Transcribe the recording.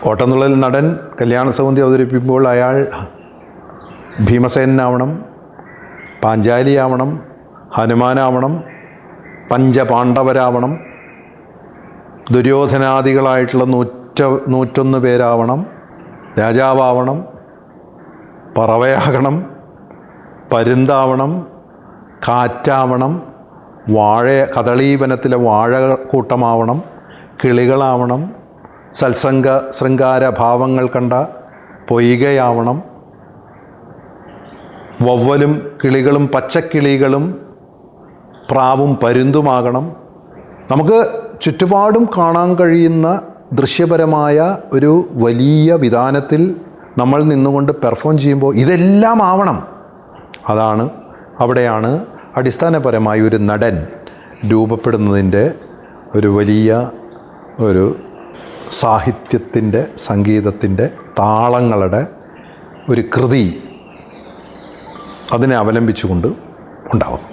ഓട്ടംതുള്ളൽ നടൻ കല്യാണസൗന്ദര്യം അവതരിപ്പിക്കുമ്പോൾ അയാൾ ഭീമസേനാവണം, പാഞ്ചാലിയാവണം, ഹനുമാനാവണം, പഞ്ചപാണ്ഡവരാവണം, ദുര്യോധനാദികളായിട്ടുള്ള 101 പേരാവണം, രാജാവാവണം, പറവയാകണം, പരുന്താവണം, കാറ്റാവണം, കദളീവനത്തിലെ വാഴക്കൂട്ടമാവണം, കിളികളാവണം, ശൃംഗാര ഭാവങ്ങൾ കണ്ട പൊയ്കയാവണം, വവ്വലും കിളികളും പച്ചക്കിളികളും പ്രാവും പരുന്തുമാകണം. നമുക്ക് ചുറ്റുപാടും കാണാൻ കഴിയുന്ന ദൃശ്യപരമായ ഒരു വലിയ വിധാനത്തിൽ നമ്മൾ നിന്നുകൊണ്ട് പെർഫോം ചെയ്യുമ്പോൾ ഇതെല്ലാം ആവണം. അവിടെയാണ് അടിസ്ഥാനപരമായി ഒരു നടൻ രൂപപ്പെടുന്നതിൻ്റെ ഒരു വലിയ ഒരു സാഹിത്യത്തിൻ്റെ, സംഗീതത്തിൻ്റെ താളങ്ങളുടെ ഒരു കൃതി അതിനെ അവലംബിച്ചുകൊണ്ട് ഉണ്ടാവും.